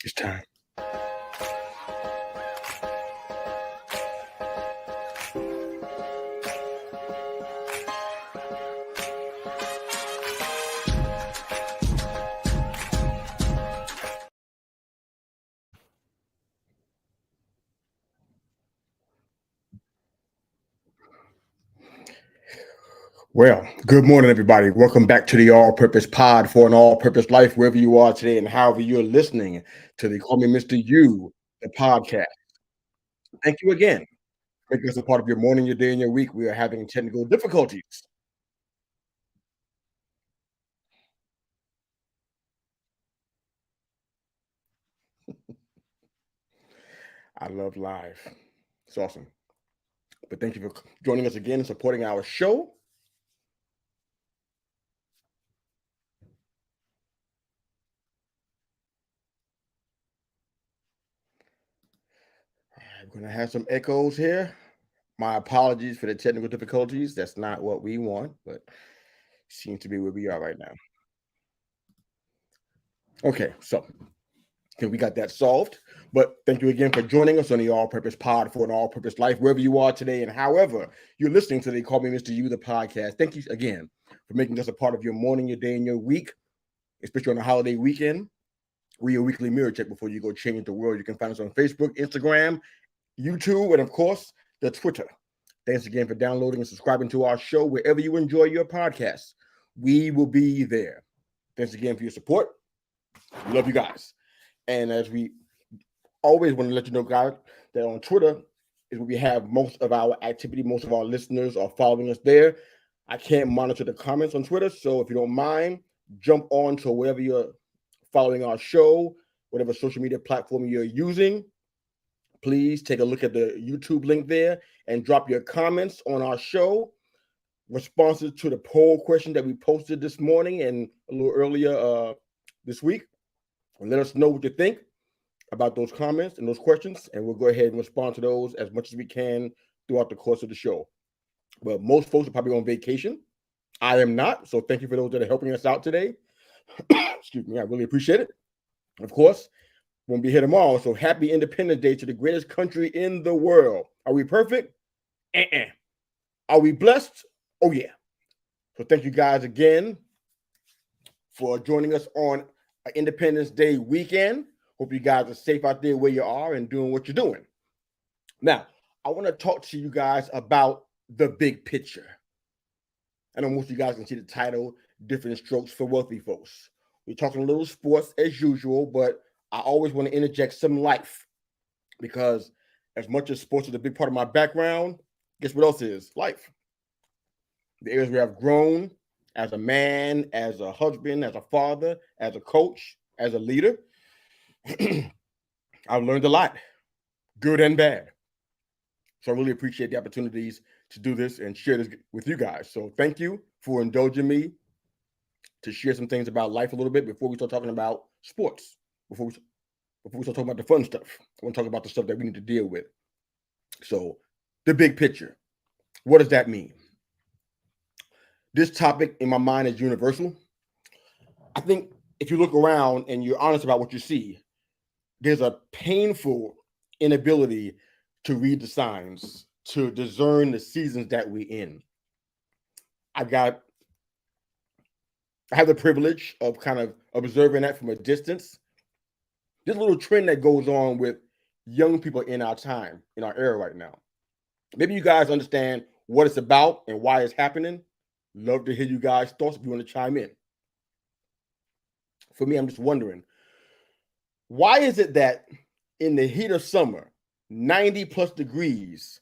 It's time. Well, good morning, everybody. Welcome back to the All Purpose Pod for an All Purpose Life, wherever you are today and however you're listening to the Call Me Mr. You, the podcast. Thank you again for making us a part of your morning, your day, and your week. We are having technical difficulties. I love live. It's awesome. But thank you for joining us again and supporting our show. I'm going to have some echoes here. My apologies for the technical difficulties. That's not what we want, but seems to be where we are right now. Okay, so we got that solved. But thank you again for joining us on the All Purpose Pod for an All Purpose Life, wherever you are today and however you're listening to the Call Me Mr. You, the podcast. Thank you again for making us a part of your morning, your day, and your week, especially on a holiday weekend. We're your weekly mirror check before you go change the world. You can find us on Facebook, Instagram, YouTube, and of course, the Twitter. Thanks again for downloading and subscribing to our show wherever you enjoy your podcasts. We will be there. Thanks again for your support. We love you guys. And as we always want to let you know, guys, that on Twitter is where we have most of our activity. Most of our listeners are following us there. I can't monitor the comments on Twitter, so if you don't mind, jump on to wherever you're following our show, whatever social media platform you're using. Please take a look at the YouTube link there and drop your comments on our show, responses to the poll question that we posted this morning and a little earlier this week. And let us know what you think about those comments and those questions, and we'll go ahead and respond to those as much as we can throughout the course of the show. But most folks are probably on vacation. I am not, so thank you for those that are helping us out today. Excuse me, I really appreciate it. Of course, won't be here tomorrow, so happy Independence Day to the greatest country in the world. Are we perfect? Are we blessed? Oh, yeah. So thank you guys again for joining us on Independence Day weekend. Hope you guys are safe out there where you are and doing what you're doing. Now, I want to talk to you guys about the big picture. I know most of you guys can see the title, Different Strokes for Wealthy Folks. We're talking a little sports as usual, but I always want to interject some life because as much as sports is a big part of my background, guess what else is? Life. The areas where I've grown as a man, as a husband, as a father, as a coach, as a leader. I've learned a lot, good and bad. So I really appreciate the opportunities to do this and share this with you guys. So thank you for indulging me to share some things about life a little bit before we start talking about sports, before we start talking about the fun stuff. I want to talk about the stuff that we need to deal with. So the big picture, what does that mean? This topic in my mind is universal. I think if you look around and you're honest about what you see, there's a painful inability to read the signs, to discern the seasons that we're in. I have the privilege of kind of observing that from a distance. There's a little trend that goes on with young people in our time, in our era right now. Maybe you guys understand what it's about and why it's happening. Love to hear you guys' thoughts if you want to chime in. For me, I'm just wondering, why is it that in the heat of summer, 90 plus degrees,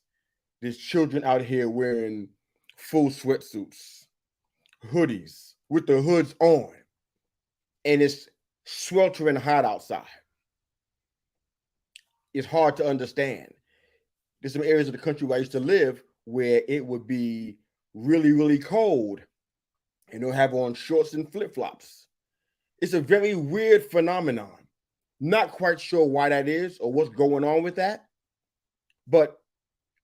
there's children out here wearing full sweatsuits, hoodies, with the hoods on, and it's sweltering hot outside? It's hard to understand. There's some areas of the country where I used to live where it would be really, really cold, and they'll have on shorts and flip-flops. It's a very weird phenomenon. Not quite sure why that is or what's going on with that. But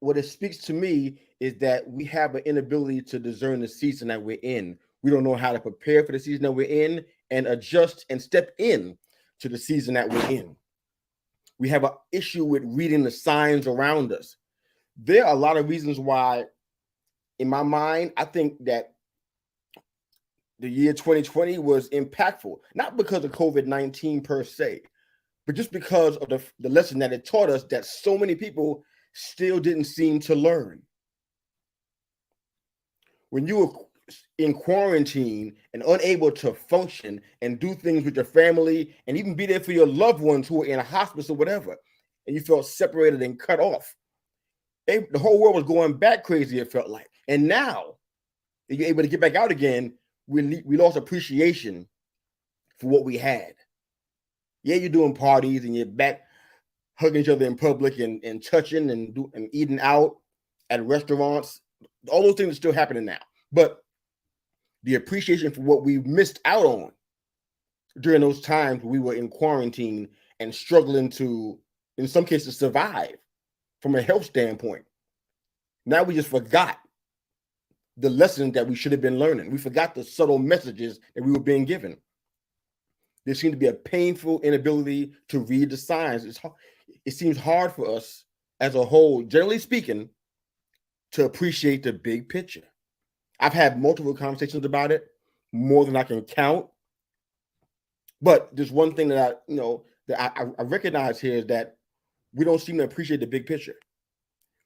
what it speaks to me is that we have an inability to discern the season that we're in. We don't know how to prepare for the season that we're in and adjust and step in to the season that we're in. We have an issue with reading the signs around us. There are a lot of reasons why, in my mind, I think that the year 2020 was impactful, not because of COVID-19 per se, but just because of the lesson that it taught us that so many people still didn't seem to learn. When you were in quarantine and unable to function and do things with your family and even be there for your loved ones who were in a hospice or whatever, and you felt separated and cut off, the whole world was going back crazy, it felt like. And now that you're able to get back out again, we lost appreciation for what we had. Yeah, you're doing parties and you're back hugging each other in public and touching and eating out at restaurants. All those things are still happening now. But the appreciation for what we missed out on during those times we were in quarantine and struggling to, in some cases, survive from a health standpoint. Now we just forgot the lessons that we should have been learning. We forgot the subtle messages that we were being given. There seemed to be a painful inability to read the signs. It seems hard for us as a whole, generally speaking, to appreciate the big picture. I've had multiple conversations about it, more than I can count. But there's one thing that I recognize here is that we don't seem to appreciate the big picture.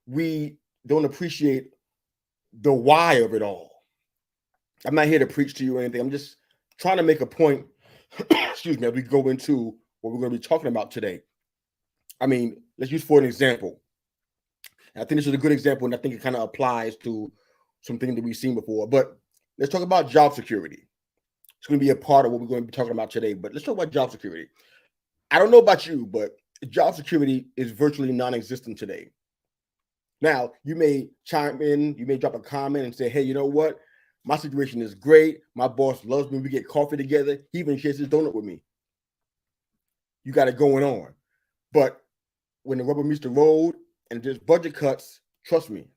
We don't appreciate the why of it all. I'm not here to preach to you or anything. I'm just trying to make a point, excuse me, as we go into what we're going to be talking about today. I mean, let's use for an example. And I think this is a good example, and I think it kind of applies to something that we've seen before. But let's talk about job security. It's going to be a part of what we're going to be talking about today. But let's talk about job security. I don't know about you, but job security is virtually non-existent today. Now, you may chime in, you may drop a comment and say, hey, you know what? My situation is great. My boss loves me. We get coffee together. He even shares his donut with me. You got it going on. But when the rubber meets the road and there's budget cuts, trust me,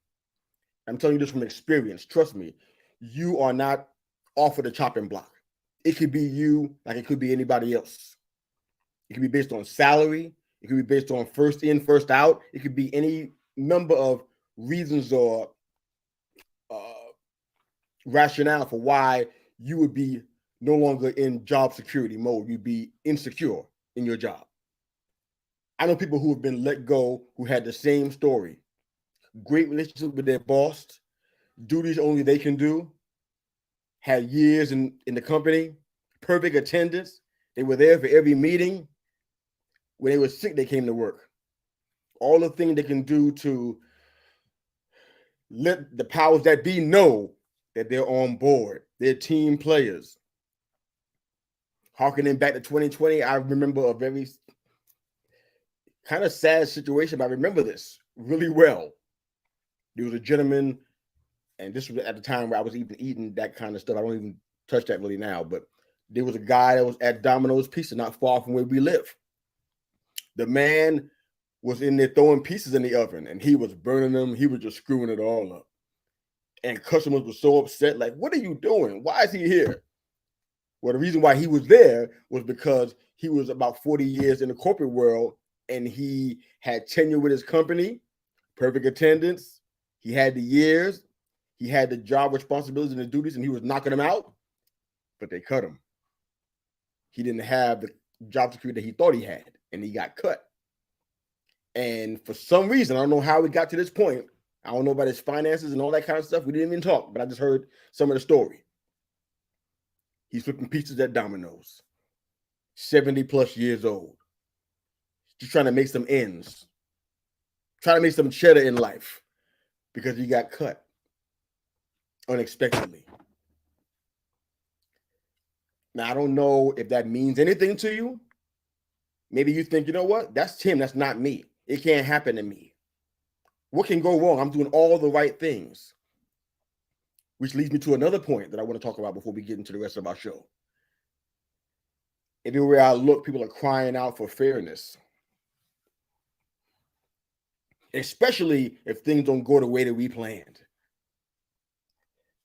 I'm telling you this from experience, trust me, you are not off of the chopping block. It could be you like it could be anybody else. It could be based on salary. It could be based on first in, first out. It could be any number of reasons or rationale for why you would be no longer in job security mode. You'd be insecure in your job. I know people who have been let go who had the same story. Great relationship with their boss, duties only they can do, had years in the company, perfect attendance. They were there for every meeting. When they were sick, they came to work. All the things they can do to let the powers that be know that they're on board. They're team players. Harkening back to 2020, I remember a very kind of sad situation, but I remember this really well. There was a gentleman, and this was at the time where I was even eating that kind of stuff. I don't even touch that really now, but there was a guy that was at Domino's Pizza, not far from where we live. The man was in there throwing pieces in the oven, and he was burning them. He was just screwing it all up. And customers were so upset, like, what are you doing? Why is he here? Well, the reason why he was there was because he was about 40 years in the corporate world, and he had tenure with his company, perfect attendance. He had the years. He had the job responsibilities and the duties, and he was knocking them out, but they cut him. He didn't have the job security that he thought he had, and he got cut. And for some reason, I don't know how we got to this point. I don't know about his finances and all that kind of stuff. We didn't even talk, but I just heard some of the story. He's flipping pizzas at Domino's, 70 plus years old, just trying to make some ends, trying to make some cheddar in life because he got cut unexpectedly. Now, I don't know if that means anything to you. Maybe you think, you know what? That's Tim. That's not me. It can't happen to me. What can go wrong? I'm doing all the right things. Which leads me to another point that I want to talk about before we get into the rest of our show. Everywhere I look, people are crying out for fairness. Especially if things don't go the way that we planned.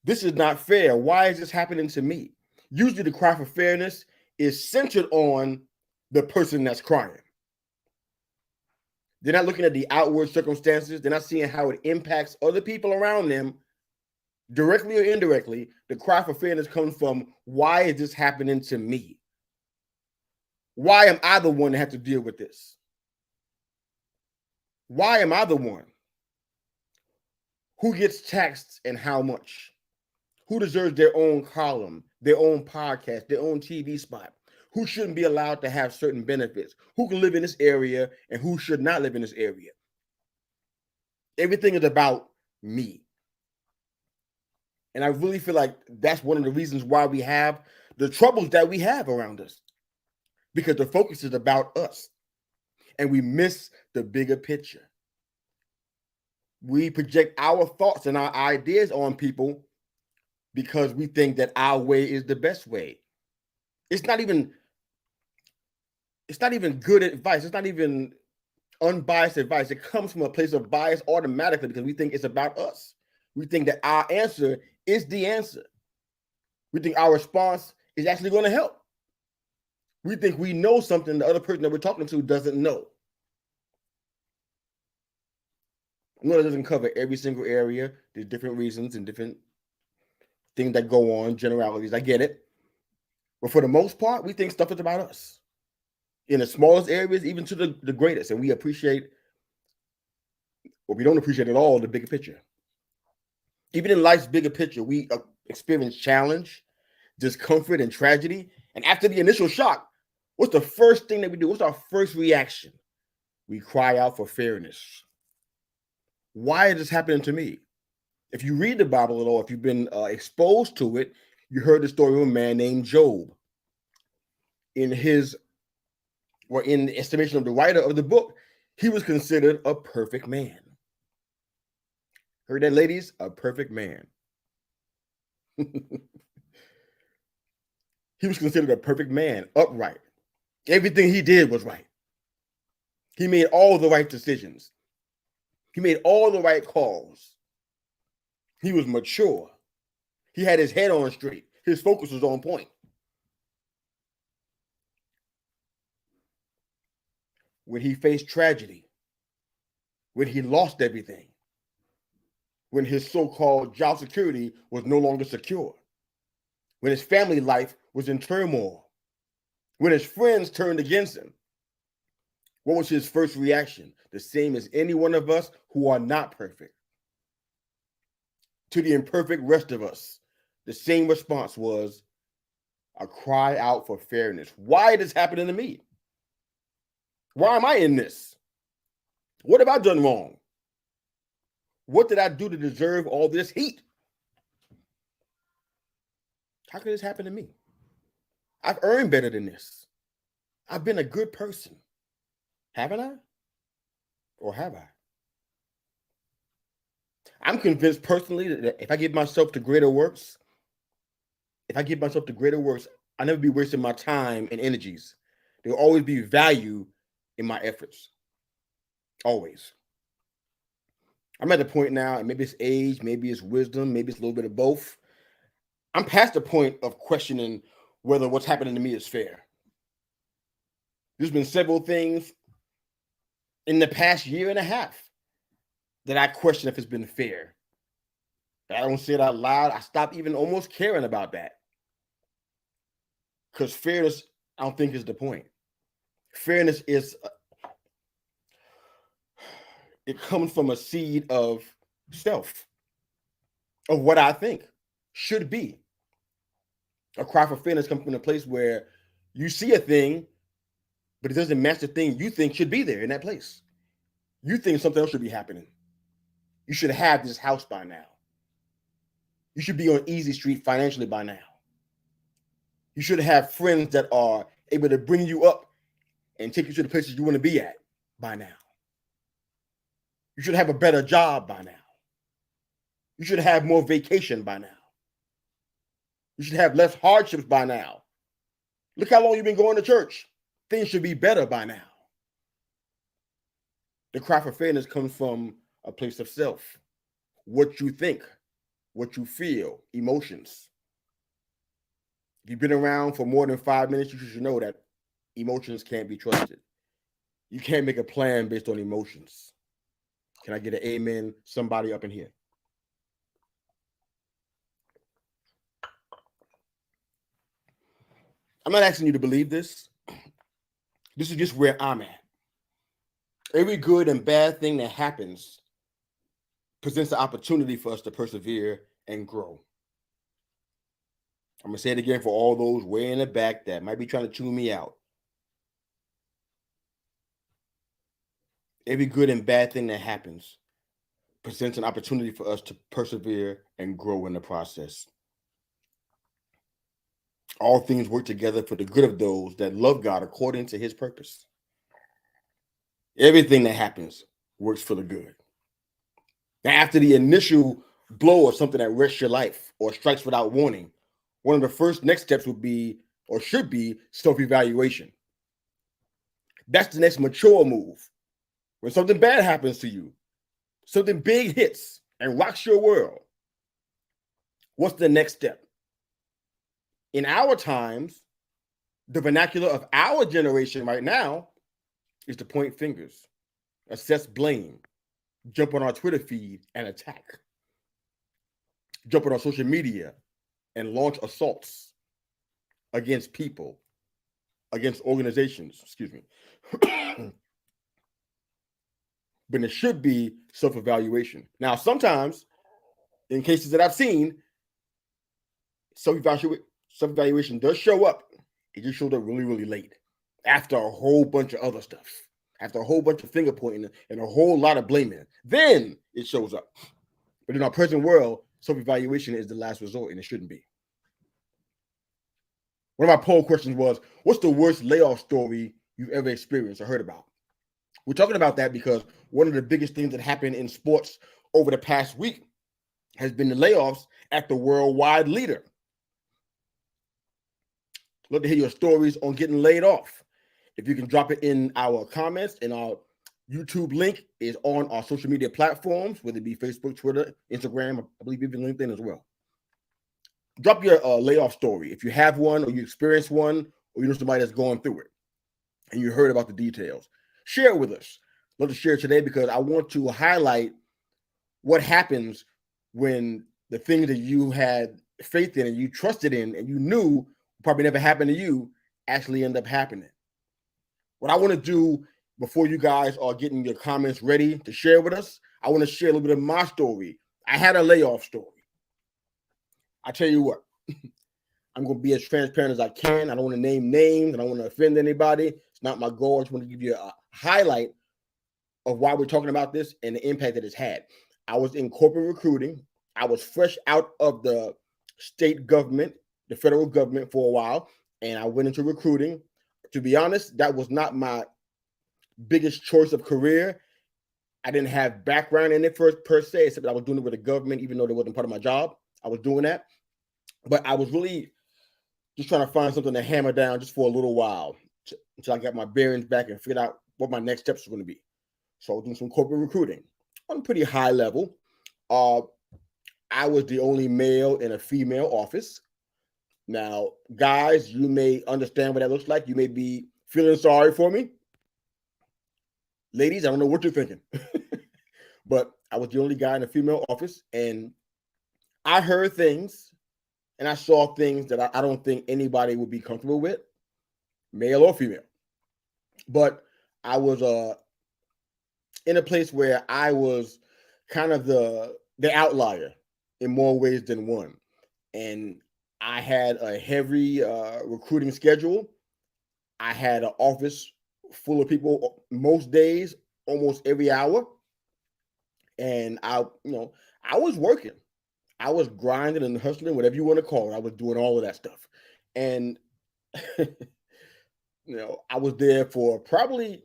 This is not fair. Why is this happening to me? Usually the cry for fairness is centered on the person that's crying. They're not looking at the outward circumstances. They're not seeing how it impacts other people around them, directly or indirectly. The cry for fairness comes from, why is this happening to me? Why am I the one that has to deal with this? Why am I the one? Who gets taxed and how much? Who deserves their own column, their own podcast, their own TV spot? Who shouldn't be allowed to have certain benefits? Who can live in this area and who should not live in this area? Everything is about me. And I really feel like that's one of the reasons why we have the troubles that we have around us, because the focus is about us and we miss the bigger picture. We project our thoughts and our ideas on people because we think that our way is the best way. It's not even good advice. It's not even unbiased advice. It comes from a place of bias automatically because we think it's about us. We think that our answer is the answer. We think our response is actually going to help. We think we know something the other person that we're talking to doesn't know. I know that doesn't cover every single area. There's different reasons and different things that go on, generalities. I get it. But for the most part, we think stuff is about us. In the smallest areas, even to the greatest. And we appreciate, or we don't appreciate at all, the bigger picture. Even in life's bigger picture, we experience challenge, discomfort, and tragedy. And after the initial shock, what's the first thing that we do? What's our first reaction? We cry out for fairness. Why is this happening to me? If you read the Bible at all, if you've been exposed to it, you heard the story of a man named Job. In the estimation of the writer of the book, he was considered a perfect man. Heard that, ladies? A perfect man. He was considered a perfect man, upright. Everything he did was right. He made all the right decisions. He made all the right calls. He was mature. He had his head on straight. His focus was on point. When he faced tragedy, when he lost everything, when his so-called job security was no longer secure, when his family life was in turmoil, when his friends turned against him, what was his first reaction? The same as any one of us who are not perfect. To the imperfect rest of us, the same response was a cry out for fairness. Why is this happening to me? Why am I in this? What have I done wrong? What did I do to deserve all this heat? How could this happen to me? I've earned better than this. I've been a good person. Haven't I? Or have I? I'm convinced personally that if I give myself to greater works, I'll never be wasting my time and energies. There will always be value in my efforts. Always. I'm at the point now, and maybe it's age, maybe it's wisdom, maybe it's a little bit of both. I'm past the point of questioning whether what's happening to me is fair. There's been several things in the past year and a half that I question if it's been fair. I don't say it out loud. I stopped even almost caring about that. Because fairness, I don't think is the point. Fairness is, it comes from a seed of self, of what I think should be. A cry for fairness comes from a place where you see a thing, but it doesn't match the thing you think should be there in that place. You think something else should be happening. You should have this house by now. You should be on easy street financially by now. You should have friends that are able to bring you up and take you to the places you want to be at by now. You should have a better job by now. You should have more vacation by now. You should have less hardships by now. Look how long you've been going to church. Things should be better by now. The cry for fairness comes from a place of self. What you think, what you feel, emotions. If you've been around for more than 5 minutes, you should know that emotions can't be trusted. You can't make a plan based on emotions. Can I get an amen? Somebody up in here. I'm not asking you to believe this. This is just where I'm at. Every good and bad thing that happens presents the opportunity for us to persevere and grow. I'm going to say it again for all those way in the back that might be trying to tune me out. Every good and bad thing that happens presents an opportunity for us to persevere and grow in the process. All things work together for the good of those that love God according to his purpose. Everything that happens works for the good. Now, after the initial blow of something that wrecks your life or strikes without warning, one of the first next steps would be, or should be, self-evaluation. That's the next mature move. When something bad happens to you, something big hits and rocks your world, what's the next step? In our times, the vernacular of our generation right now is to point fingers, assess blame, jump on our Twitter feed and attack, jump on our social media and launch assaults against people, against organizations, excuse me. But it should be self-evaluation. Now, sometimes, in cases that I've seen, self-evaluation does show up. It just showed up really, really late, after a whole bunch of other stuff, after a whole bunch of finger pointing and a whole lot of blaming. Then it shows up. But in our present world, self-evaluation is the last resort, and it shouldn't be. One of my poll questions was, what's the worst layoff story you've ever experienced or heard about? We're talking about that because one of the biggest things that happened in sports over the past week has been the layoffs at the worldwide leader. Love to hear your stories on getting laid off. If you can drop it in our comments, and our YouTube link is on our social media platforms, whether it be Facebook, Twitter, Instagram, I believe even LinkedIn as well. Drop your layoff story. If you have one, or you experienced one, or you know somebody that's going through it and you heard about the details, share it with us. Love to share it today because I want to highlight what happens when the things that you had faith in and you trusted in and you knew probably never happened to you actually end up happening. What I want to do before you guys are getting your comments ready to share with us, I want to share a little bit of my story. I had a layoff story. I tell you what, I'm going to be as transparent as I can. I don't want to name names. I don't want to offend anybody. It's not my goal. I just want to give you a highlight of why we're talking about this and the impact that it's had. I was in corporate recruiting. I was fresh out of the state government, the federal government for a while, and I went into recruiting. To be honest, that was not my biggest choice of career. I didn't have background in it per se, except that I was doing it with the government, even though it wasn't part of my job. I was doing that. But I was really just trying to find something to hammer down just for a little while until I got my bearings back and figured out what my next steps were going to be. So I was doing some corporate recruiting on a pretty high level. I was the only male in a female office. Now, guys, you may understand what that looks like. You may be feeling sorry for me. Ladies, I don't know what you're thinking. But I was the only guy in a female office, and I heard things and I saw things that I don't think anybody would be comfortable with, male or female. But I was in a place where I was kind of the outlier in more ways than one. And I had a heavy recruiting schedule. I had an office full of people most days, almost every hour. And I was working. I was grinding and hustling, whatever you want to call it. I was doing all of that stuff. And, I was there for probably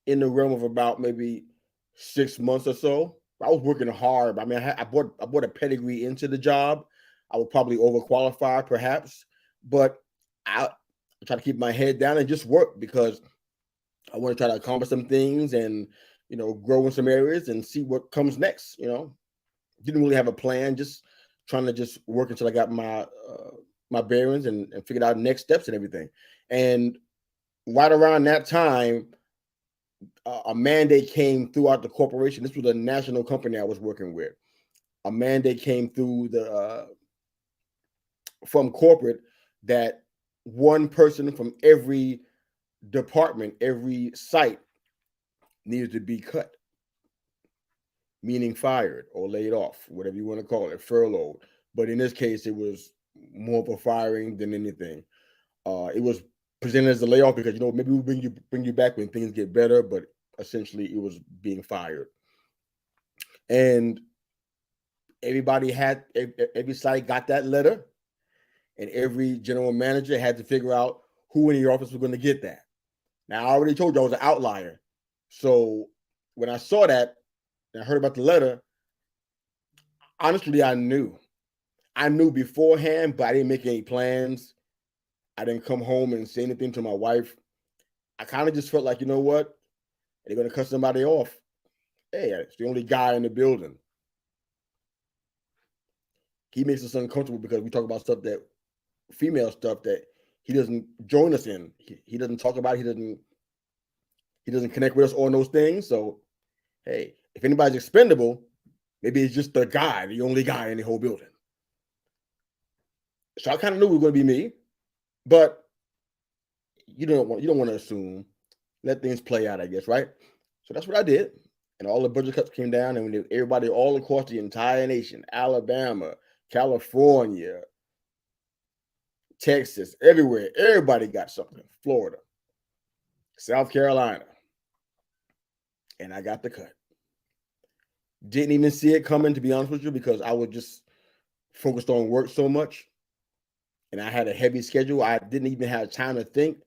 in the realm of about maybe 6 months or so. I was working hard. I mean, I brought a pedigree into the job. I was probably overqualified, perhaps, but I try to keep my head down and just work because I want to try to accomplish some things and, grow in some areas and see what comes next. Didn't really have a plan, just trying to just work until I got my bearings and figured out next steps and everything. And right around that time, a mandate came throughout the corporation. This was a national company I was working with. A mandate came through from corporate that one person from every department, every site needed to be cut, meaning fired or laid off, whatever you want to call it, furloughed. But in this case, it was more of a firing than anything. It was presented as a layoff because, maybe we'll bring you back when things get better, but essentially it was being fired. And everybody every site got that letter, and every general manager had to figure out who in the office was going to get that. Now, I already told you I was an outlier. So when I saw that and I heard about the letter, honestly, I knew beforehand, but I didn't make any plans. I didn't come home and say anything to my wife. I kind of just felt like, you know what? They're going to cut somebody off. Hey, it's the only guy in the building. He makes us uncomfortable because we talk about female stuff that he doesn't join us in. He doesn't talk about it. He doesn't connect with us on those things. So, hey, if anybody's expendable, maybe it's just the only guy in the whole building. So I kind of knew it was going to be me, but you don't want to assume. Let things play out, I guess, right? So that's what I did. And all the budget cuts came down, and everybody all across the entire nation, Alabama, California, Texas, everywhere, everybody got something. Florida, South Carolina. And I got the cut. Didn't even see it coming, to be honest with you, because I was just focused on work so much. And I had a heavy schedule. I didn't even have time to think.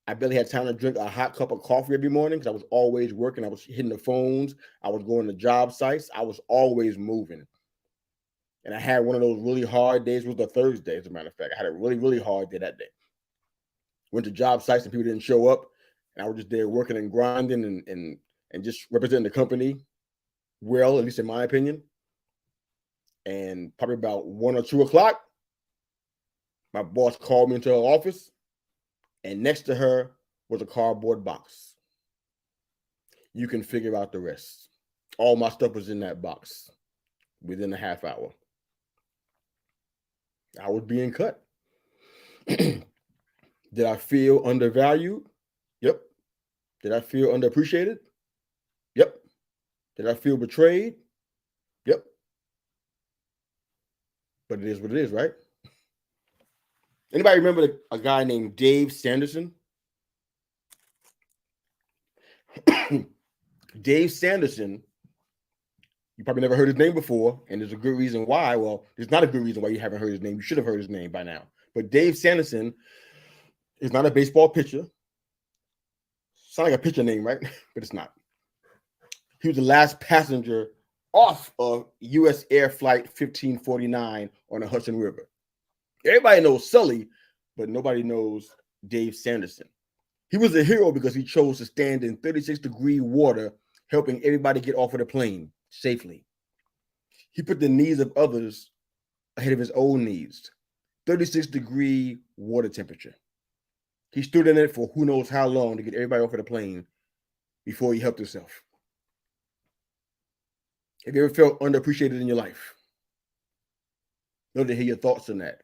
I barely had time to drink a hot cup of coffee every morning because I was always working. I was hitting the phones. I was going to job sites. I was always moving. And I had one of those really hard days. It was a Thursday, as a matter of fact. I had a really, really hard day that day. Went to job sites and people didn't show up. And I was just there working and grinding and just representing the company well, at least in my opinion. And probably about 1 or 2 o'clock, my boss called me into her office. And next to her was a cardboard box. You can figure out the rest. All my stuff was in that box within a half hour. I was being cut. Did I feel undervalued? Yep. Did I feel underappreciated? Yep. Did I feel betrayed? Yep. But it is what it is, right? Anybody remember a guy named Dave Sanderson? Dave Sanderson, you probably never heard his name before, and there's a good reason why. Well, there's not a good reason why you haven't heard his name. You should have heard his name by now. But Dave Sanderson is not a baseball pitcher. Sounds like a pitcher name, right? But it's not. He was the last passenger off of U.S. Air Flight 1549 on the Hudson River. Everybody knows Sully, but nobody knows Dave Sanderson. He was a hero because he chose to stand in 36-degree water, helping everybody get off of the plane safely. He put the needs of others ahead of his own needs. 36-degree water temperature. He stood in it for who knows how long to get everybody off of the plane before he helped himself. Have you ever felt underappreciated in your life? Love to hear your thoughts on that.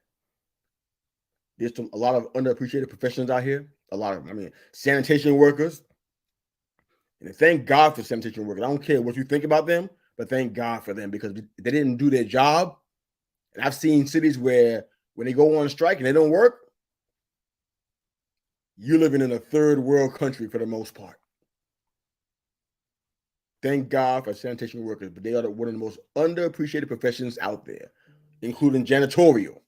There's a lot of underappreciated professions out here. A lot of them. Sanitation workers. And thank God for sanitation workers. I don't care what you think about them, but thank God for them because they didn't do their job. And I've seen cities where when they go on strike and they don't work, you're living in a third world country for the most part. Thank God for sanitation workers, but they are one of the most underappreciated professions out there, including janitorial,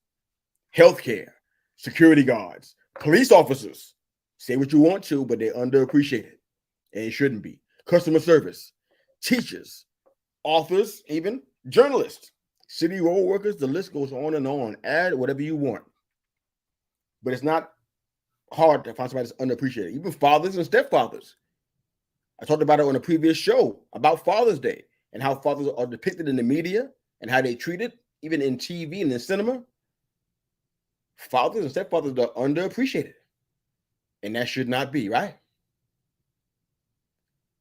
healthcare, security guards, police officers. Say what you want to, but they're underappreciated, and it shouldn't be. Customer service, teachers, authors, even journalists, city road workers, the list goes on and on. Add whatever you want. But it's not hard to find somebody that's underappreciated. Even fathers and stepfathers. I talked about it on a previous show about Father's Day and how fathers are depicted in the media and how they treated, even in TV and in cinema. Fathers and stepfathers are underappreciated. And that should not be, right?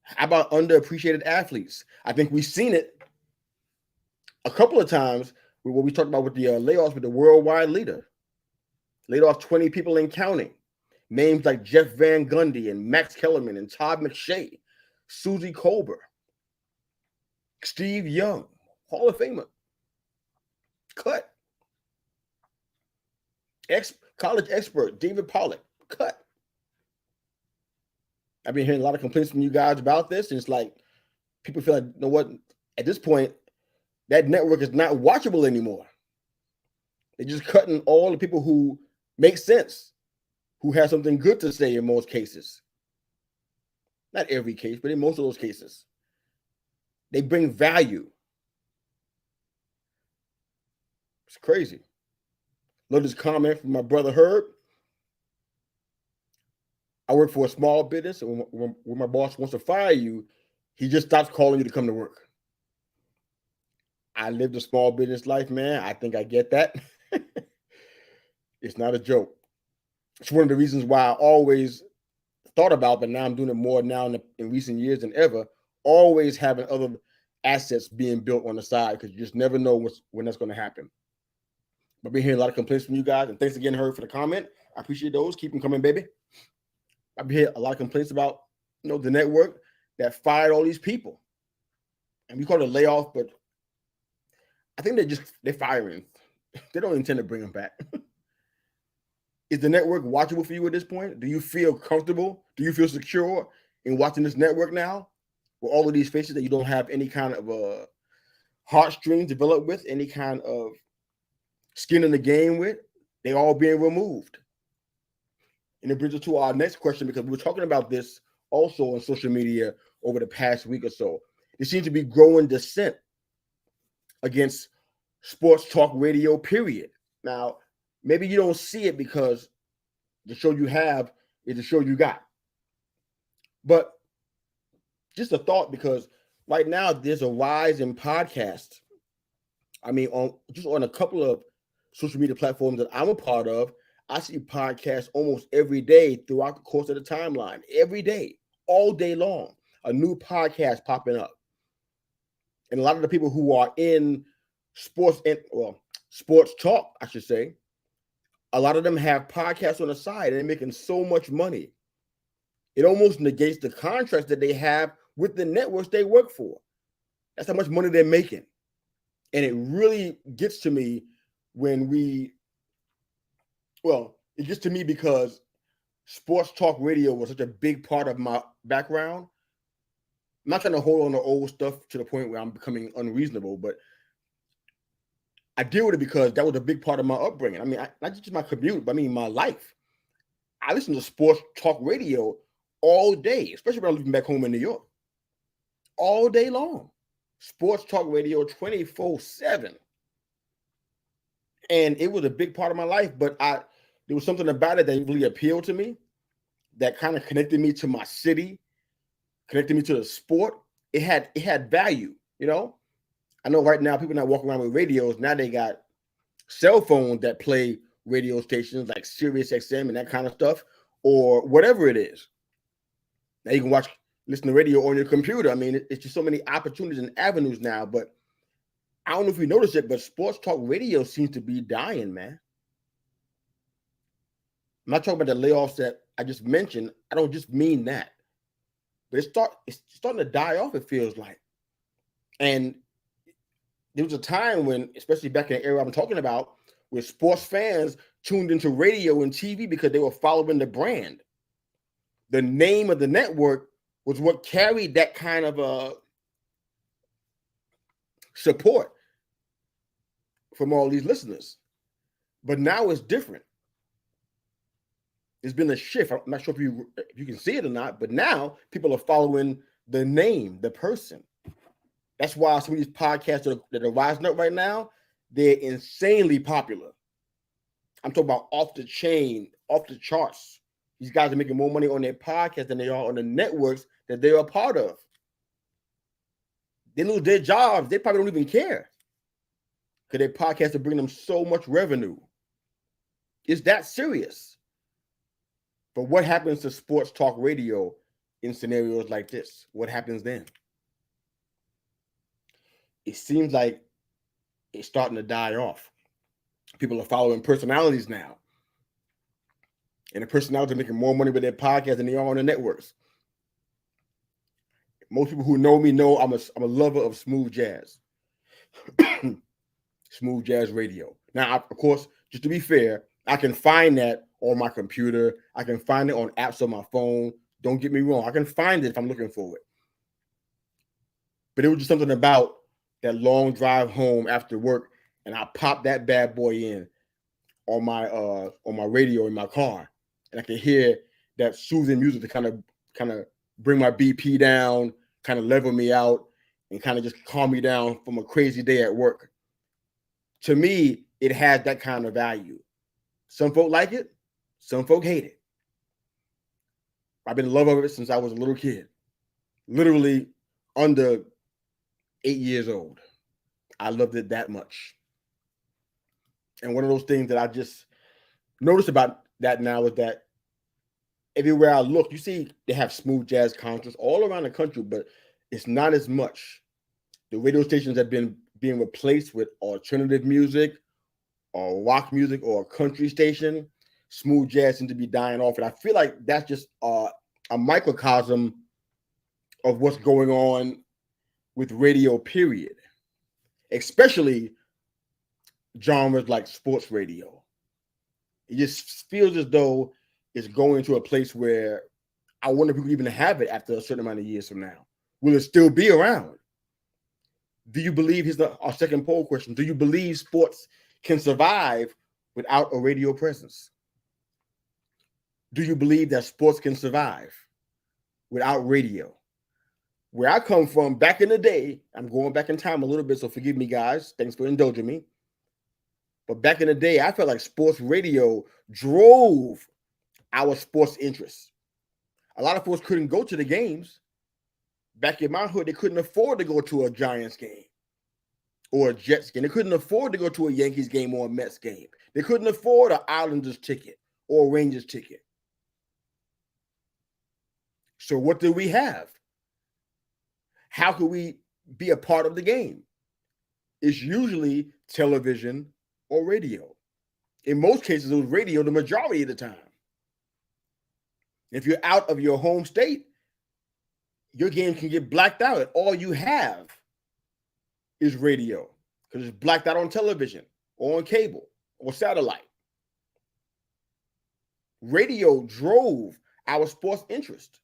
How about underappreciated athletes? I think we've seen it a couple of times with what we talked about with the layoffs with the worldwide leader. Laid off 20 people and counting. Names like Jeff Van Gundy and Max Kellerman and Todd McShay, Susie Colbert, Steve Young, Hall of Famer, cut. College expert David Pollack, cut. I've been hearing a lot of complaints from you guys about this, and it's like people feel like, you know what? At this point, that network is not watchable anymore. They're just cutting all the people who make sense, who have something good to say in most cases. Not every case, but in most of those cases. They bring value. It's crazy. Love this comment from my brother Herb. I work for a small business, and when my boss wants to fire you, he just stops calling you to come to work. I lived a small business life, man. I think I get that. It's not a joke. It's one of the reasons why I always thought about, but now I'm doing it more now in recent years than ever, always having other assets being built on the side, because you just never know when that's going to happen. But I've been hearing a lot of complaints from you guys, and thanks again, Herb, for the comment. I appreciate those. Keep them coming, baby. I've been hearing a lot of complaints about, the network that fired all these people. And we call it a layoff, but I think they're firing. They don't intend to bring them back. Is the network watchable for you at this point? Do you feel comfortable? Do you feel secure in watching this network now with all of these faces that you don't have any kind of heartstrings developed with, any kind of skin in the game with? They all being removed. And it brings us to our next question, because we were talking about this also on social media over the past week or so. There seems to be growing dissent against sports talk radio, period. Now, maybe you don't see it because the show you have is the show you got. But just a thought, because right now there's a rise in podcasts. I mean, on a couple of social media platforms that I'm a part of, I see podcasts almost every day throughout the course of the timeline. Every day, all day long, a new podcast popping up. And a lot of the people who are in sports talk, I should say, a lot of them have podcasts on the side, and they're making so much money. It almost negates the contracts that they have with the networks they work for. That's how much money they're making. And it really gets to me it gets to me because sports talk radio was such a big part of my background. I'm not trying to hold on to old stuff to the point where I'm becoming unreasonable, but I deal with it because that was a big part of my upbringing. I mean, not just my commute, but I mean my life. I listen to sports talk radio all day, especially when I'm living back home in New York. All day long. Sports talk radio 24/7. And it was a big part of my life, but there was something about it that really appealed to me, that kind of connected me to my city, connected me to the sport. It had value, I know right now people not walking around with radios. Now they got cell phones that play radio stations like Sirius XM and that kind of stuff, or whatever it is. Now you can listen to radio on your computer. I mean, it's just so many opportunities and avenues now. But I don't know if you noticed it, but sports talk radio seems to be dying, man. I'm not talking about the layoffs that I just mentioned. I don't just mean that. But it's starting to die off, it feels like. And there was a time when, especially back in the era I'm talking about, where sports fans tuned into radio and TV because they were following the brand. The name of the network was what carried that kind of support from all these listeners. But now it's different. There's been a shift. I'm not sure if you can see it or not, but now people are following the name, the person. That's why some of these podcasts that are rising up right now, they're insanely popular. I'm talking about off the chain, off the charts. These guys are making more money on their podcast than they are on the networks that they are a part of. They lose their jobs. They probably don't even care, because their podcasts are bringing them so much revenue. It's that serious. But what happens to sports talk radio in scenarios like this? What happens then? It seems like it's starting to die off. People are following personalities now. And the personalities are making more money with their podcast than they are on the networks. Most people who know me know I'm a lover of smooth jazz. Smooth jazz radio. Now, of course, just to be fair, I can find that on my computer. I can find it on apps on my phone. Don't get me wrong. I can find it if I'm looking for it. But it was just something about that long drive home after work, and I popped that bad boy in on my radio in my car, and I could hear that soothing music to kind of bring my BP down, kind of level me out, and kind of just calm me down from a crazy day at work. To me, it has that kind of value. Some folk like it, some folk hate it. I've been in love of it since I was a little kid, literally under 8 years old. I loved it that much. And one of those things that I just noticed about that now is that everywhere I look, you see they have smooth jazz concerts all around the country, but it's not as much. The radio stations have been being replaced with alternative music or rock music or a country station. Smooth jazz seems to be dying off. And I feel like that's just a microcosm of what's going on with radio, period. Especially genres like sports radio. It just feels as though it's going to a place where I wonder if we could even have it after a certain amount of years from now. Will it still be around? Do you believe, here's our second poll question, do you believe sports can survive without a radio presence? Do you believe that sports can survive without radio? Where I come from back in the day, I'm going back in time a little bit, so forgive me, guys. Thanks for indulging me. But back in the day, I felt like sports radio drove our sports interests. A lot of folks couldn't go to the games. Back in my hood, they couldn't afford to go to a Giants game or a Jets game. They couldn't afford to go to a Yankees game or a Mets game. They couldn't afford an Islanders ticket or a Rangers ticket. So what do we have? How can we be a part of the game? It's usually television or radio. In most cases, it was radio the majority of the time. If you're out of your home state, your game can get blacked out. And all you have is radio because it's blacked out on television or on cable or satellite. Radio drove our sports interest.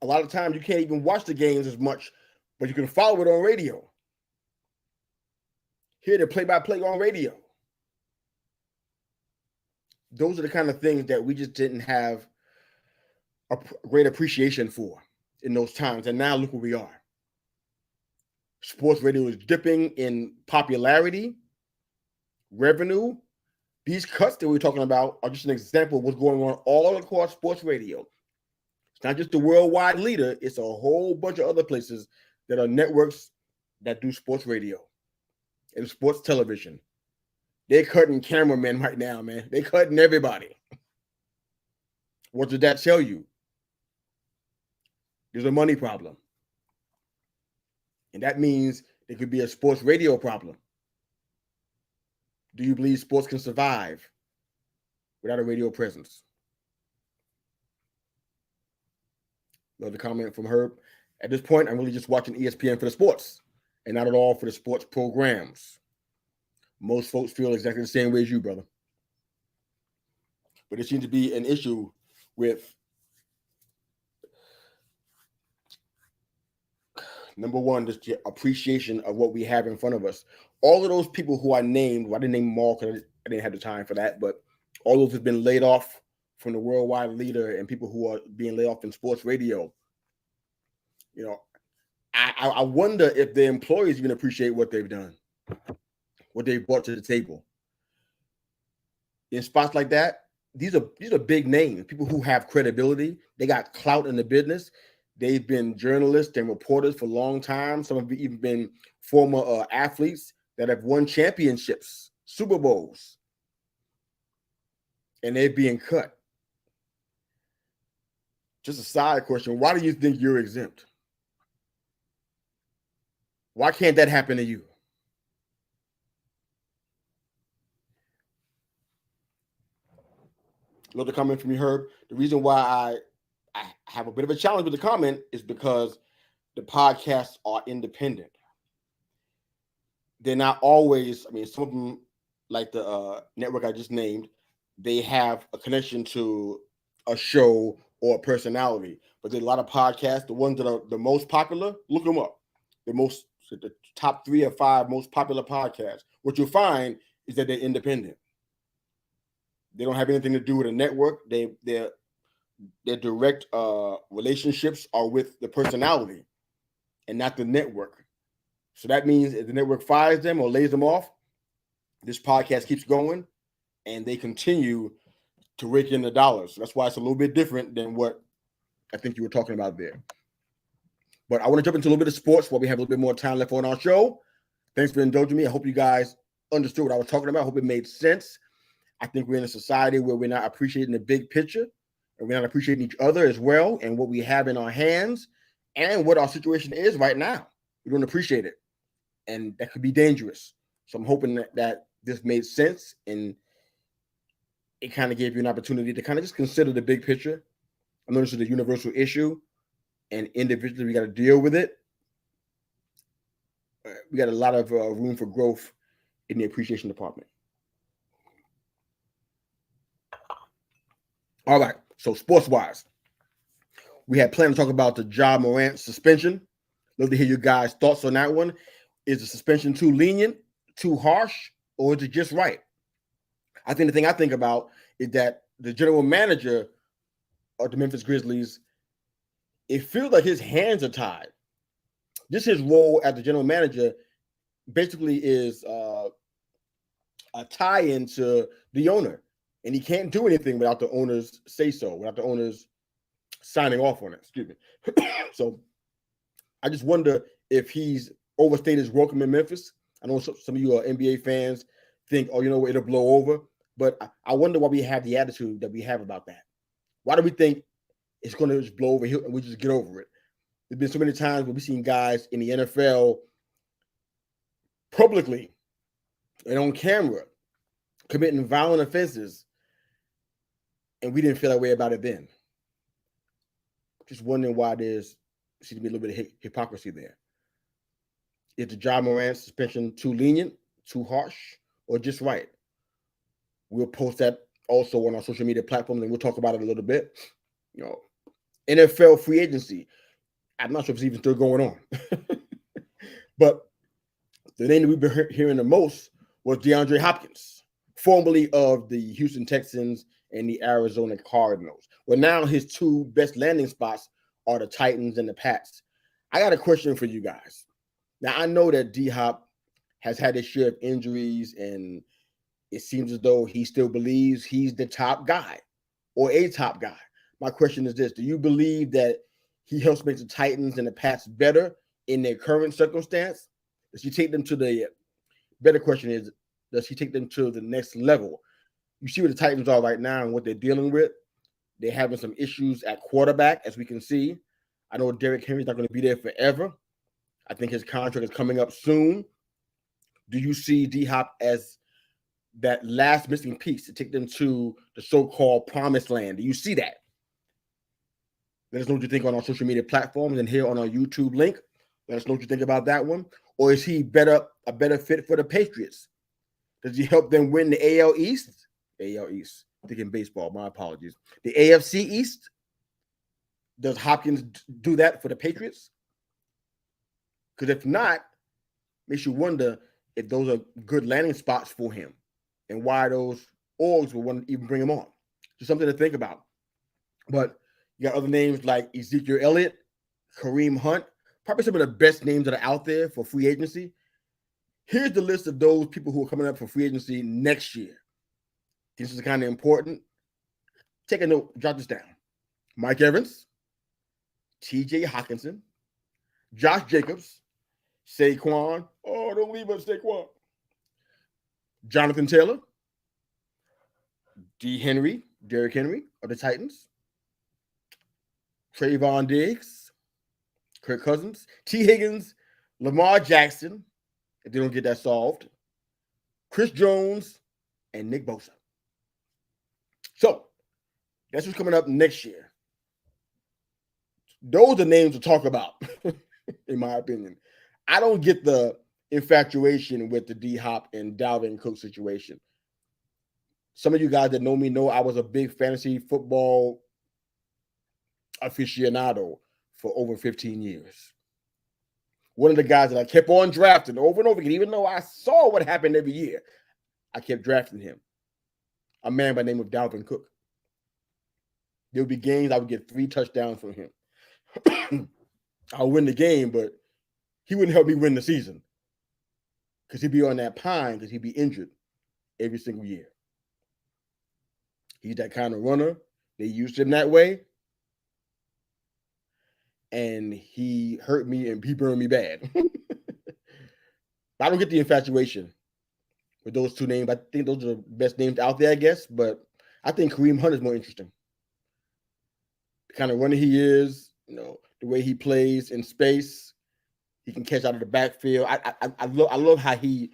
A lot of times you can't even watch the games as much, but you can follow it on radio. Hear the play-by-play on radio. Those are the kind of things that we just didn't have a great appreciation for in those times. And now look where we are. Sports radio is dipping in popularity, revenue. These cuts that we're talking about are just an example of what's going on all across sports radio. It's not just the worldwide leader. It's a whole bunch of other places that are networks that do sports radio and sports television. They're cutting cameramen right now, man. They're cutting everybody. What did that tell you? There's a money problem. And that means there could be a sports radio problem. Do you believe sports can survive without a radio presence? Love the comment from Herb. At this point, I'm really just watching ESPN for the sports and not at all for the sports programs. Most folks feel exactly the same way as you, brother. But it seems to be an issue with, number one, just the appreciation of what we have in front of us. All of those people who I named, well, I didn't name them all because I didn't have the time for that, but all those have been laid off from the worldwide leader and people who are being laid off in sports radio. You know, I wonder if the employees even appreciate what they've done, what they've brought to the table. In spots like that, these are big names, people who have credibility. They got clout in the business. They've been journalists and reporters for a long time. Some have even been former athletes that have won championships, Super Bowls, and they're being cut. Just a side question. Why do you think you're exempt? Why can't that happen to you? Love the comment from you, Herb. The reason why I have a bit of a challenge with the comment is because the podcasts are independent. They're not always, I mean, some of them, like the network I just named, they have a connection to a show or a personality. But there's a lot of podcasts, the ones that are the most popular, look them up. The top 3 or 5 most popular podcasts. What you'll find is that they're independent. They don't have anything to do with a network. Their direct relationships are with the personality and not the network. So that means if the network fires them or lays them off, this podcast keeps going and they continue to rake in the dollars. So that's why it's a little bit different than what I think you were talking about there. But I want to jump into a little bit of sports while we have a little bit more time left on our show. Thanks for indulging me. I hope you guys understood what I was talking about. I hope it made sense. I think we're in a society where we're not appreciating the big picture and we're not appreciating each other as well and what we have in our hands and what our situation is right now. We don't appreciate it. And that could be dangerous. So I'm hoping that this made sense and it kind of gave you an opportunity to kind of just consider the big picture. I know this is a universal issue and individually we got to deal with it. We got a lot of room for growth in the appreciation department. All right, so sports-wise, we had planned to talk about the Ja Morant suspension. Love to hear your guys' thoughts on that one. Is the suspension too lenient, too harsh, or is it just right? I think the thing I think about is that the general manager of the Memphis Grizzlies, it feels like his hands are tied. Just his role as the general manager basically is a tie-in to the owner. And he can't do anything without the owner's say-so, without the owner's signing off on it. Excuse me. So I just wonder if he's overstayed his welcome in Memphis. I know some of you are NBA fans think, oh, you know, it'll blow over. But I wonder why we have the attitude that we have about that. Why do we think it's going to just blow over here and we just get over it? There's been so many times where we've seen guys in the NFL publicly and on camera committing violent offenses, and we didn't feel that way about it then. Just wondering why there's seems to be a little bit of hypocrisy there. Is the Ja Morant suspension too lenient, too harsh, or just right? We'll post that also on our social media platforms, and we'll talk about it a little bit. You know, NFL free agency. I'm not sure if it's even still going on. But the name that we've been hearing the most was DeAndre Hopkins, formerly of the Houston Texans and the Arizona Cardinals. Well, now his 2 best landing spots are the Titans and the Pats. I got a question for you guys. Now, I know that D-Hop has had his share of injuries, and it seems as though he still believes he's the top guy or a top guy. My question is this. Do you believe that he helps make the Titans and the Pats better in their current circumstance? Does he take them to the better question is, does he take them to the next level? You see where the Titans are right now and what they're dealing with. They're having some issues at quarterback, as we can see. I know Derrick Henry's not going to be there forever. I think his contract is coming up soon. Do you see D-Hop as that last missing piece to take them to the so-called promised land? Do you see that? Let us know what you think on our social media platforms and here on our YouTube link. Let us know what you think about that one. Or is he a better fit for the Patriots? Does he help them win the AL East? AL East. Thinking baseball. My apologies. The AFC East. Does Hopkins do that for the Patriots? Because if not, makes you wonder if those are good landing spots for him and why those orgs will want to even bring him on. Just something to think about. But you got other names like Ezekiel Elliott, Kareem Hunt, probably some of the best names that are out there for free agency. Here's the list of those people who are coming up for free agency next year. This is kind of important. Take a note, jot this down. Mike Evans, TJ Hawkinson, Josh Jacobs, Saquon. Oh, don't leave us, Saquon. Jonathan Taylor, Derrick Henry of the Titans, Trayvon Diggs, Kirk Cousins, T. Higgins, Lamar Jackson, if they don't get that solved, Chris Jones, and Nick Bosa. So that's what's coming up next year. Those are names to talk about, in my opinion. I don't get the infatuation with the D-Hop and Dalvin Cook situation. Some of you guys that know me know I was a big fantasy football aficionado for over 15 years. One of the guys that I kept on drafting over and over again, even though I saw what happened every year, I kept drafting him. A man by the name of Dalvin Cook. There would be games I would get 3 touchdowns from him. I'll win the game, but he wouldn't help me win the season because he'd be on that pine because he'd be injured every single year. He's that kind of runner. They used him that way. And he hurt me and he burned me bad. I don't get the infatuation with those two names. I think those are the best names out there, I guess. But I think Kareem Hunt is more interesting. The kind of runner he is, the way he plays in space. He can catch out of the backfield. I love how he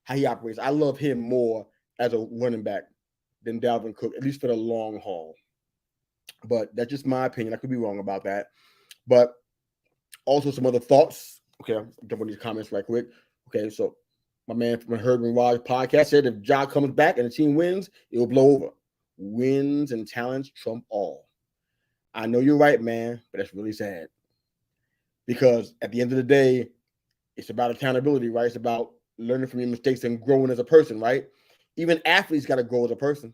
operates. I love him more as a running back than Dalvin Cook, at least for the long haul. But that's just my opinion. I could be wrong about that. But also some other thoughts. Okay, I'll jump on these comments right quick. Okay, so my man from the Herb and Raj podcast said if Ja comes back and the team wins, it will blow over. Wins and talents trump all. I know you're right, man, but that's really sad. Because at the end of the day, it's about accountability, right? It's about learning from your mistakes and growing as a person, right? Even athletes got to grow as a person.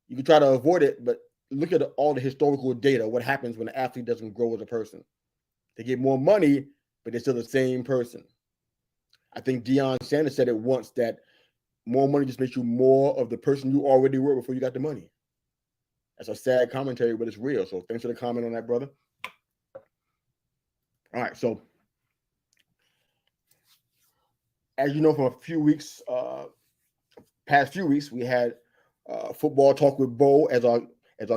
You can try to avoid it, but look at all the historical data. What happens when an athlete doesn't grow as a person? They get more money, but they're still the same person. I think Deion Sanders said it once that more money just makes you more of the person you already were before you got the money. That's a sad commentary, but it's real. So thanks for the comment on that, brother. All right, so as you know, from past few weeks, we had Football Talk with Bo as our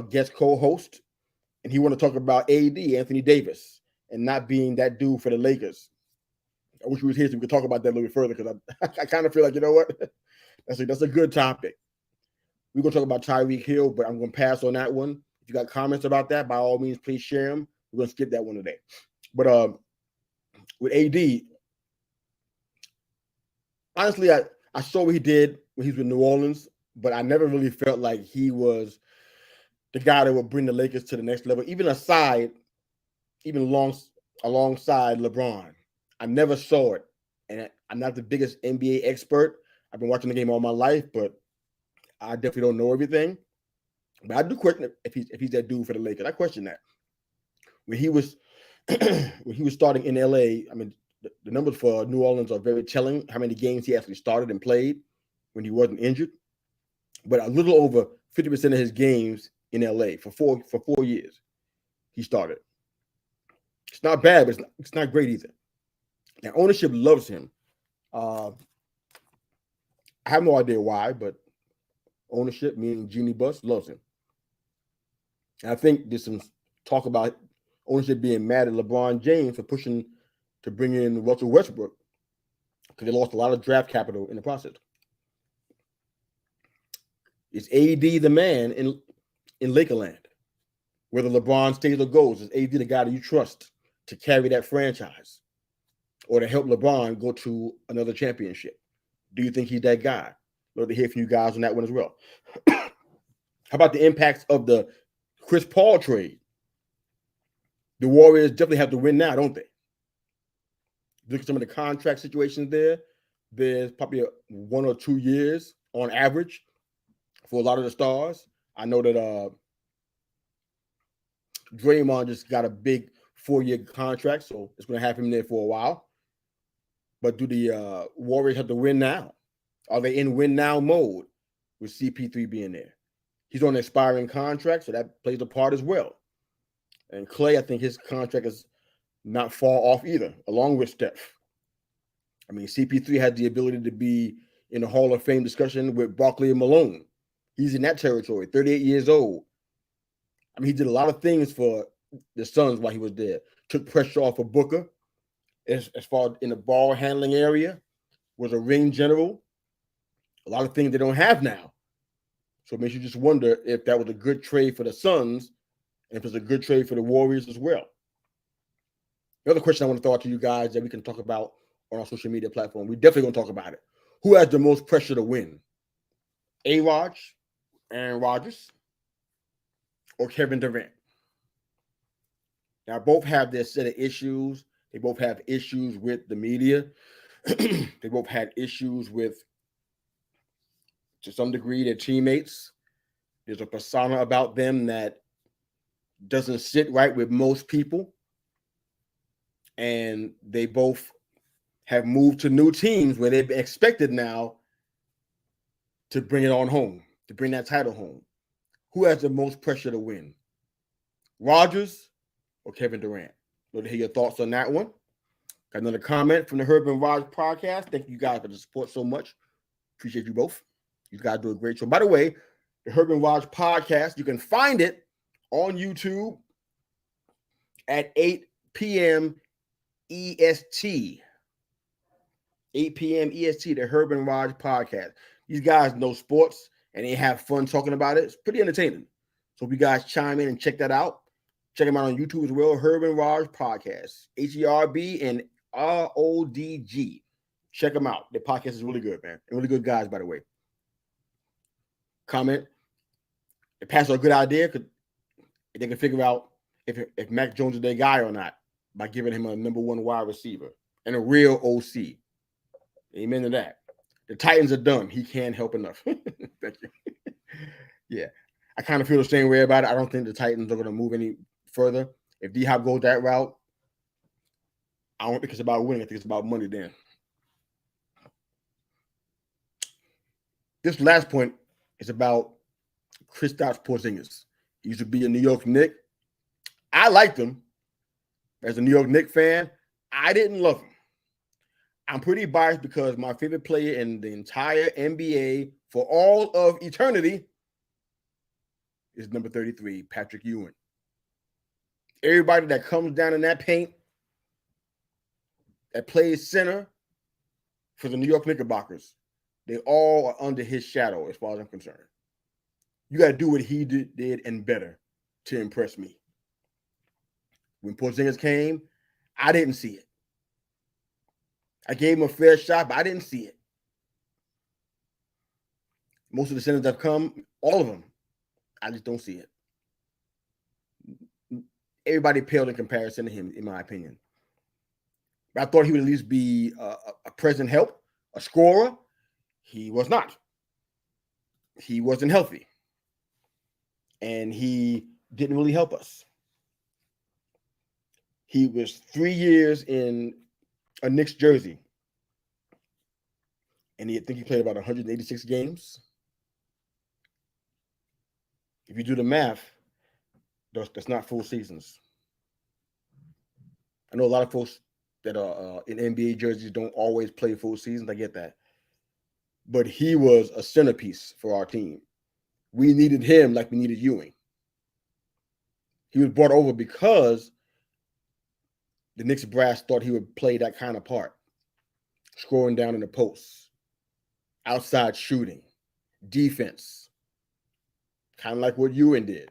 guest co-host, and he wanted to talk about AD, Anthony Davis, and not being that dude for the Lakers. I wish he was here so we could talk about that a little bit further because I kind of feel like, you know what? That's a good topic. We're going to talk about Tyreek Hill, but I'm going to pass on that one. If you got comments about that, by all means, please share them. We're going to skip that one today. But with AD, honestly, I saw what he did when he was with New Orleans, but I never really felt like he was the guy that would bring the Lakers to the next level, even alongside LeBron. I never saw it. And I'm not the biggest NBA expert. I've been watching the game all my life, but I definitely don't know everything. But I do question if he's that dude for the Lakers. I question that. When he was starting in LA, I mean, the numbers for New Orleans are very telling, how many games he actually started and played when he wasn't injured. But a little over 50% of his games in LA for 4 years, he started. It's not bad, but it's not great either. Now, ownership loves him. I have no idea why, but ownership, meaning Jeannie Buss, loves him. And I think there's some talk about ownership being mad at LeBron James for pushing to bring in Russell Westbrook because they lost a lot of draft capital in the process. Is AD the man in Lakerland? Whether LeBron stays or goes, is AD the guy that you trust to carry that franchise or to help LeBron go to another championship? Do you think he's that guy? Love to hear from you guys on that one as well. How about the impacts of the Chris Paul trade? The Warriors definitely have to win now, don't they? Look at some of the contract situations there. There's probably 1 or 2 years on average for a lot of the stars. I know that Draymond just got a big 4-year contract, so it's going to have him there for a while. But do the Warriors have to win now? Are they in win now mode with CP3 being there? He's on an expiring contract, so that plays a part as well. And Clay, I think his contract is not far off either, along with Steph. I mean, CP3 has the ability to be in the Hall of Fame discussion with Barkley and Malone. He's in that territory, 38 years old. I mean, he did a lot of things for the Suns while he was there. Took pressure off of Booker as far as in the ball handling area, was a ring general. A lot of things they don't have now. So it makes you just wonder if that was a good trade for the Suns and if it's a good trade for the Warriors as well. The other question I want to throw out to you guys that we can talk about on our social media platform, we're definitely going to talk about it. Who has the most pressure to win? A-Rod, Aaron Rodgers, or Kevin Durant? Now, both have their set of issues. They both have issues with the media. They both had issues with, to some degree, their teammates. There's a persona about them that doesn't sit right with most people. And they both have moved to new teams where they're expected now to bring it on home, to bring that title home. Who has the most pressure to win? Rodgers or Kevin Durant? Love to hear your thoughts on that one. Got another comment from the Herb and Raj podcast. Thank you guys for the support so much. Appreciate you both. You guys do a great show. By the way, the Herb and Raj podcast, you can find it on YouTube at 8 p.m. EST. 8 p.m. EST, the Herb and Raj podcast. These guys know sports and they have fun talking about it. It's pretty entertaining. So if you guys chime in and check that out, check them out on YouTube as well. Herb and Raj podcast. HERB and RODG. Check them out. Their podcast is really good, man. They're really good guys, by the way. Comment. If pass a good idea, they can figure out if Mac Jones is their guy or not by giving him a number one wide receiver and a real OC. Amen to that. The Titans are done. He can't help enough. Thank you. Yeah. I kind of feel the same way about it. I don't think the Titans are going to move any further. If D-Hop goes that route, I don't think it's about winning. I think it's about money then. This last point is about Kristaps Porzingis. He used to be a New York Knick. I liked him as a New York Knicks fan. I didn't love him. I'm pretty biased because my favorite player in the entire NBA for all of eternity is number 33, Patrick Ewing. Everybody that comes down in that paint, that plays center for the New York Knickerbockers, they all are under his shadow as far as I'm concerned. You got to do what he did and better to impress me. When Porzingis came, I didn't see it. I gave him a fair shot, but I didn't see it. Most of the centers that have come, all of them, I just don't see it. Everybody paled in comparison to him, in my opinion. But I thought he would at least be a present help, a scorer. He was not. He wasn't healthy. And he didn't really help us. He was 3 years in a Knicks jersey. And I think he played about 186 games. If you do the math, that's not full seasons. I know a lot of folks that are in NBA jerseys don't always play full seasons. I get that. But he was a centerpiece for our team. We needed him like we needed Ewing. He was brought over because the Knicks brass thought he would play that kind of part. Scoring down in the posts, outside shooting, defense. Kind of like what Ewing did.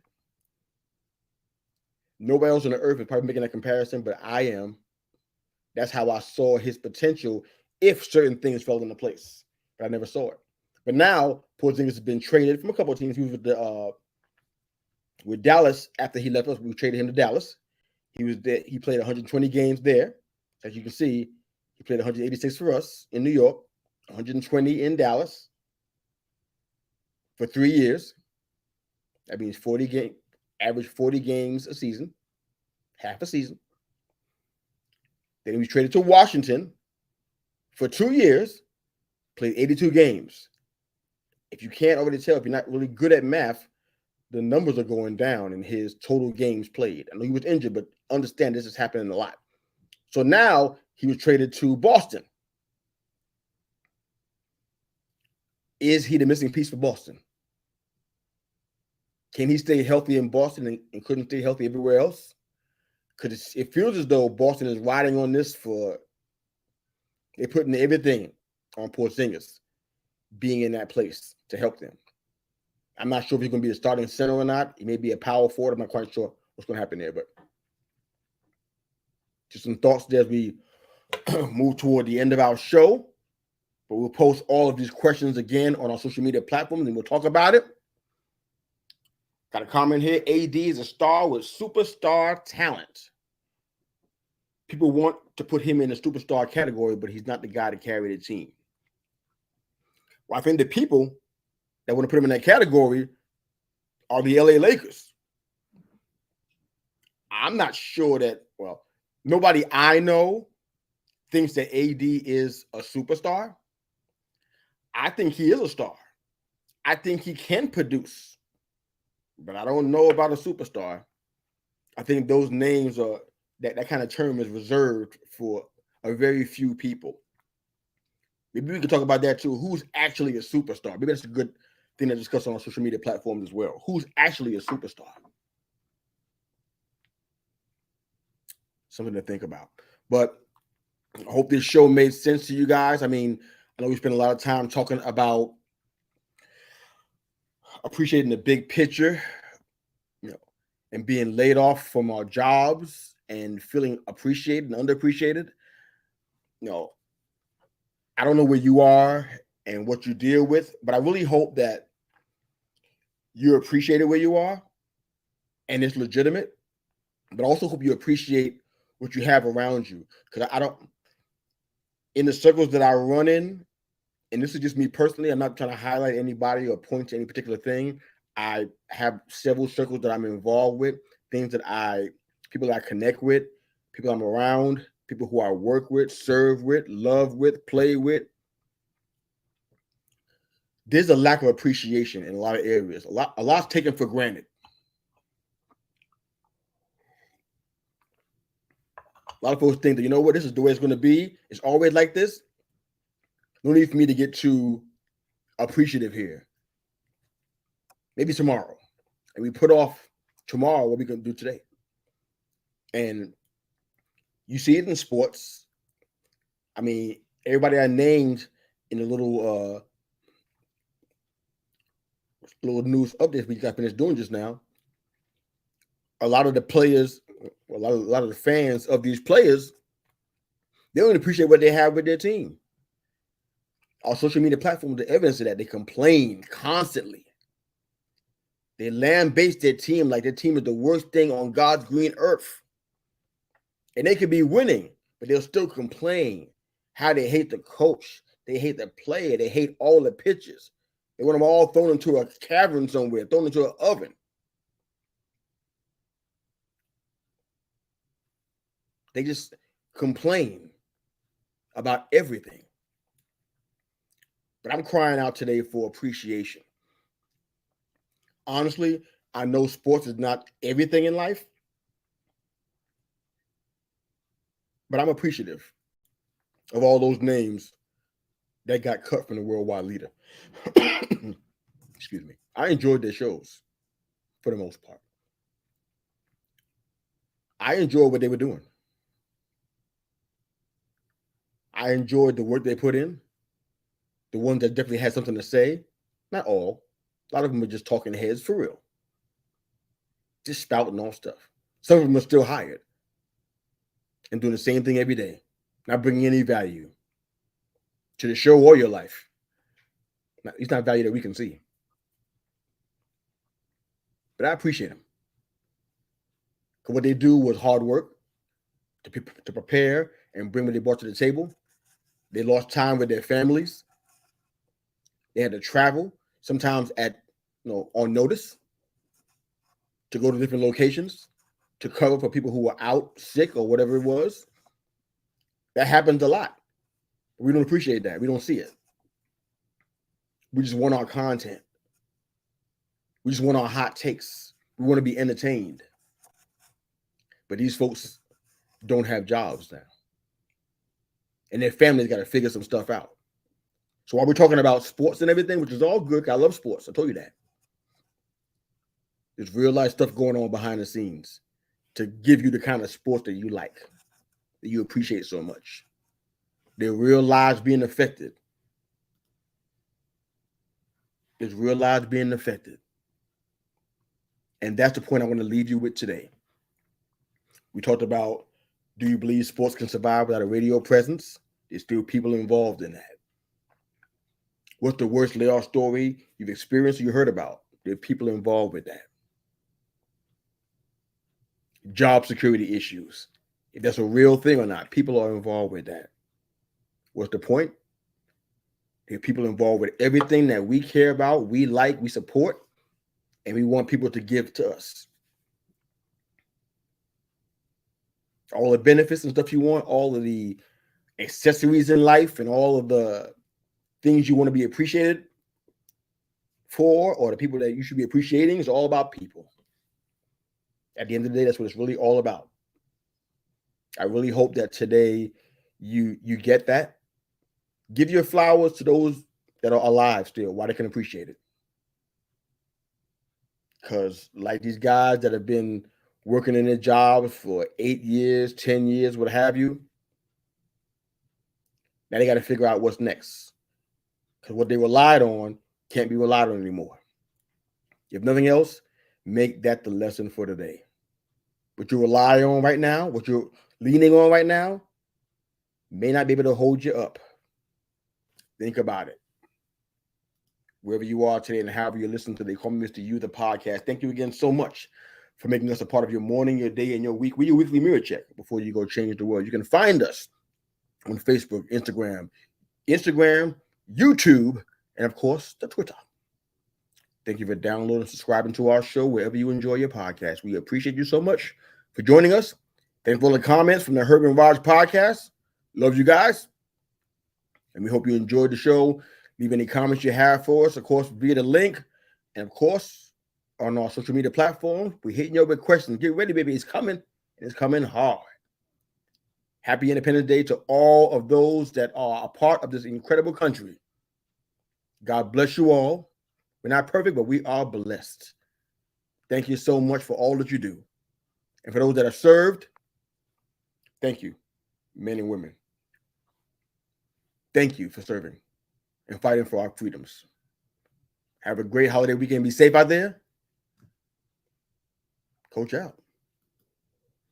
Nobody else on the earth is probably making that comparison, but I am. That's how I saw his potential if certain things fell into place. But I never saw it. But now, Porzingis has been traded from a couple of teams. He was with Dallas after he left us. We traded him to Dallas. He was there. He played 120 games there. As you can see, he played 186 for us in New York, 120 in Dallas for 3 years. That means 40 games, average 40 games a season, half a season. Then he was traded to Washington for 2 years, played 82 games. If you can't already tell, if you're not really good at math, the numbers are going down in his total games played. I know he was injured, but understand this is happening a lot. So now he was traded to Boston. Is he the missing piece for Boston? Can he stay healthy in Boston and couldn't stay healthy everywhere else? Because it feels as though Boston is riding on this they're putting everything on Porzingis being in that place to help them. I'm not sure if he's going to be the starting center or not. He may be a power forward. I'm not quite sure what's going to happen there, but just some thoughts there as we move toward the end of our show. But we'll post all of these questions again on our social media platforms and we'll talk about it. Got a comment here. AD is a star with superstar talent. People want to put him in the superstar category, but he's not the guy to carry the team. Well, I think the people that want to put him in that category are the LA Lakers. I'm not sure that, well, nobody I know thinks that AD is a superstar. I think he is a star. I think he can produce, but I don't know about a superstar. I think those names are, that kind of term is reserved for a very few people. Maybe we can talk about that too. Who's actually a superstar? Maybe that's a good thing to discuss on our social media platforms as well. Who's actually a superstar? Something to think about. But I hope this show made sense to you guys. I mean, I know we spent a lot of time talking about appreciating the big picture, and being laid off from our jobs and feeling appreciated and underappreciated. I don't know where you are and what you deal with, but I really hope that you're appreciated where you are and it's legitimate, but I also hope you appreciate what you have around you. Because in the circles that I run in, and this is just me personally, I'm not trying to highlight anybody or point to any particular thing. I have several circles that I'm involved with, people that I connect with, people I'm around, people who I work with, serve with, love with, play with. There's a lack of appreciation in a lot of areas. A lot's taken for granted. A lot of folks think that, this is the way it's going to be. It's always like this. No need for me to get too appreciative here. Maybe tomorrow. And we put off tomorrow what we're going to do today. And you see it in sports. I mean, everybody I named in the little news updates we got finished doing just now, a lot of the players, a lot of the fans of these players, they don't appreciate what they have with their team. Our social media platforms, the evidence of that, they complain constantly. They lambaste their team like their team is the worst thing on God's green earth. And they could be winning, but they'll still complain how they hate the coach. They hate the player. They hate all the pitches. They want them all thrown into a cavern somewhere, thrown into an oven. They just complain about everything. But I'm crying out today for appreciation. Honestly, I know sports is not everything in life, but I'm appreciative of all those names that got cut from the worldwide leader. Excuse me. I enjoyed their shows for the most part. I enjoyed what they were doing. I enjoyed the work they put in. The ones that definitely had something to say. Not all. A lot of them are just talking heads for real. Just spouting off stuff. Some of them are still hired and doing the same thing every day, not bringing any value to the show or your life. It's not value that we can see. But I appreciate them. Because what they do was hard work to prepare and bring what they brought to the table. They lost time with their families. They had to travel, sometimes on notice, to go to different locations to cover for people who were out sick or whatever it was. That happens a lot. We don't appreciate that. We don't see it. We just want our content. We just want our hot takes. We want to be entertained. But these folks don't have jobs now. And their families got to figure some stuff out. So while we're talking about sports and everything, which is all good, I love sports. I told you that. There's real life stuff going on behind the scenes to give you the kind of sports that you like, that you appreciate so much. There are real lives being affected. There's real lives being affected. And that's the point I want to leave you with today. We talked about, do you believe sports can survive without a radio presence? There's still people involved in that. What's the worst layoff story you've experienced or you heard about? There are people involved with that. Job security issues. If that's a real thing or not, people are involved with that. What's the point? There are people involved with everything that we care about, we like, we support, and we want people to give to us. All the benefits and stuff you want, all of the accessories in life, and all of the things you want to be appreciated for, or the people that you should be appreciating, is all about people. At the end of the day, that's what it's really all about. I really hope that today you get that. Give your flowers to those that are alive still, while they can appreciate it. Because like these guys that have been working in their jobs for 8 years, 10 years, what have you, now they got to figure out what's next. Because what they relied on can't be relied on anymore. If nothing else, make that the lesson for today. What you rely on right now, what you're leaning on right now, may not be able to hold you up. Think about it. Wherever you are today and however you're listening to the Call Me Mr. You, the podcast, thank you again so much for making us a part of your morning, your day, and your week. We're your weekly mirror check before you go change the world. You can find us on Facebook, Instagram, YouTube, and of course, the Twitter. Thank you for downloading and subscribing to our show wherever you enjoy your podcast. We appreciate you so much for joining us. Thanks for all the comments from the Herb and Raj podcast. Love you guys. And we hope you enjoyed the show. Leave any comments you have for us, of course, via the link. And of course, on our social media platforms, we're hitting you up with questions. Get ready, baby. It's coming. It's coming hard. Happy Independence Day to all of those that are a part of this incredible country. God bless you all. We're not perfect, but we are blessed. Thank you so much for all that you do. And for those that are served, thank you, men and women. Thank you for serving and fighting for our freedoms. Have a great holiday weekend. Be safe out there. Coach out.